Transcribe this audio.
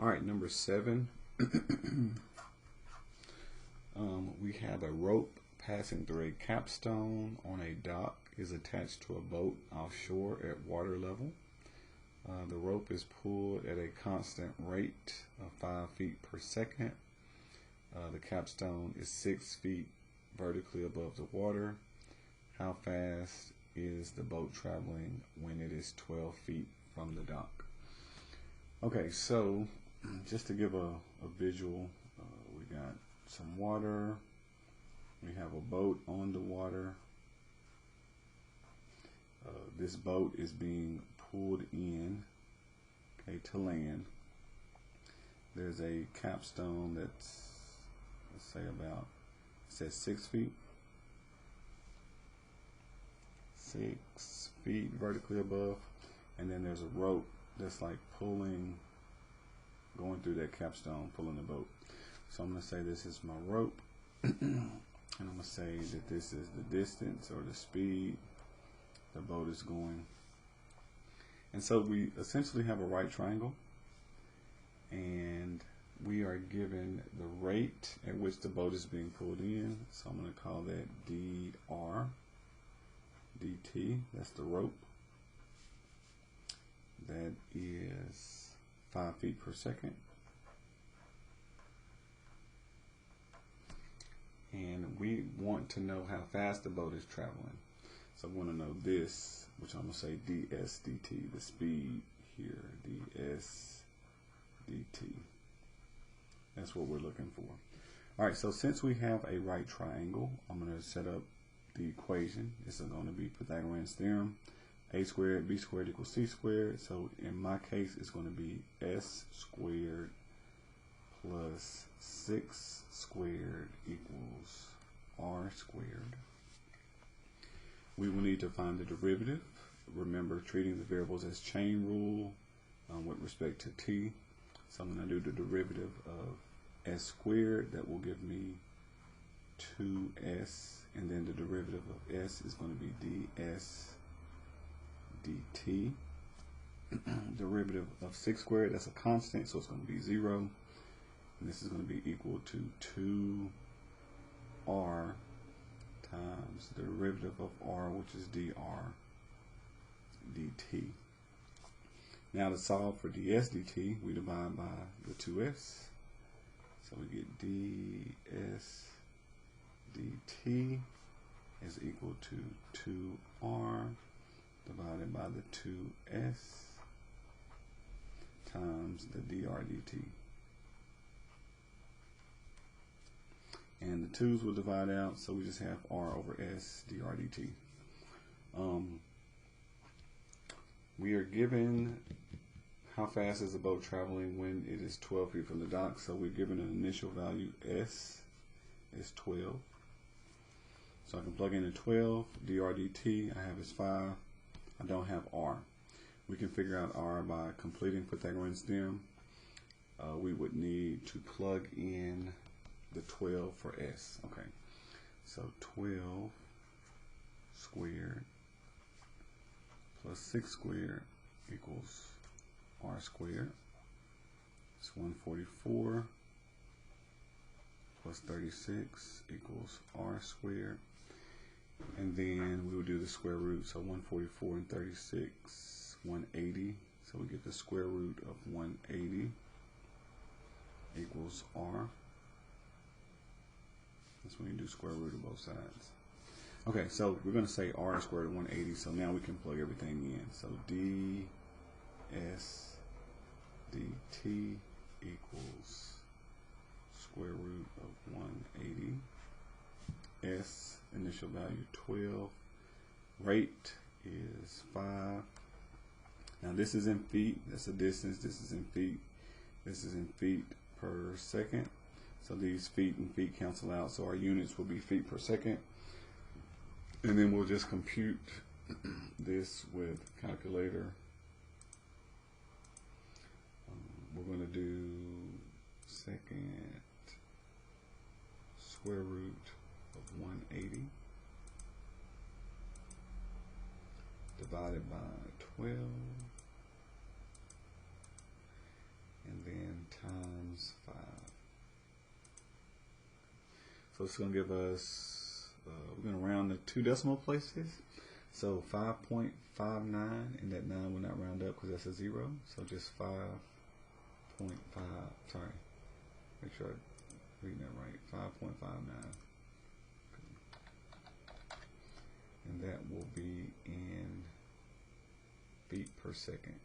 All right, number 7. We have a rope passing through a capstone on a dock is attached to a boat offshore at water level. The rope is pulled at a constant rate of 5 feet per second. The capstone is 6 feet vertically above the water. How fast is the boat traveling when it is 12 feet from the dock? Okay, so just to give a visual, we got some water. We have a boat on the water. This boat is being pulled in, okay, to land. There's a capstone that's, let's say about, it says 6 feet. 6 feet vertically above. And then there's a rope that's like pulling, going through that capstone, pulling the boat. So I'm going to say this is my rope. And I'm going to say that this is the distance or the speed the boat is going. And so we essentially have a right triangle, and we are given the rate at which the boat is being pulled in. So I'm going to call that dr dt. That's the rope. That is 5 feet per second. And we want to know how fast the boat is traveling. So I want to know this, which I'm going to say ds dt, the speed here, ds dt. That's what we're looking for. All right, so since we have a right triangle, I'm going to set up the equation. This is going to be Pythagorean's theorem. A squared b squared equals c squared. So in my case, it's going to be s squared plus 6 squared equals r squared. We will need to find the derivative. Remember, treating the variables as chain rule with respect to t. So I'm going to do the derivative of s squared. That will give me 2s, and then the derivative of s is going to be ds dt. Derivative of 6 squared, that's a constant, so it's going to be 0. And this is going to be equal to 2r times the derivative of r, which is dr dt. Now to solve for ds dt, we divide by the 2s. So we get ds dt is equal to 2r divided by the 2s times the dr dt. And the 2's will divide out, so we just have r over s dr dt. We are given how fast is the boat traveling when it is 12 feet from the dock. So we're given an initial value, s is 12. So I can plug in a 12, dr dt, I have is 5. I don't have r. We can figure out r by completing Pythagorean's theorem. We would need to plug in the 12 for s. Okay, so 12 squared plus 6 squared equals r squared. It's 144 plus 36 equals r squared. And then we will do the square root. So 144 and 36, 180. So we get the square root of 180 equals r. That's when you do square root of both sides. Okay, so we're going to say r squared of 180. So now we can plug everything in. So ds dt equals square root of 180. S, initial value 12. Rate is 5. Now this is in feet. That's a distance. This is in feet. This is in feet per second. So these feet and feet cancel out. So our units will be feet per second. And then we'll just compute this with calculator. We're going to do second square root of 180 divided by 12, and then times 5. So it's going to give us, we're going to round the 2 decimal places. So 5.59, and that 9 will not round up because that's a 0. So just 5.5, sorry, make sure I'm reading that right, 5.59. And that will be in feet per second.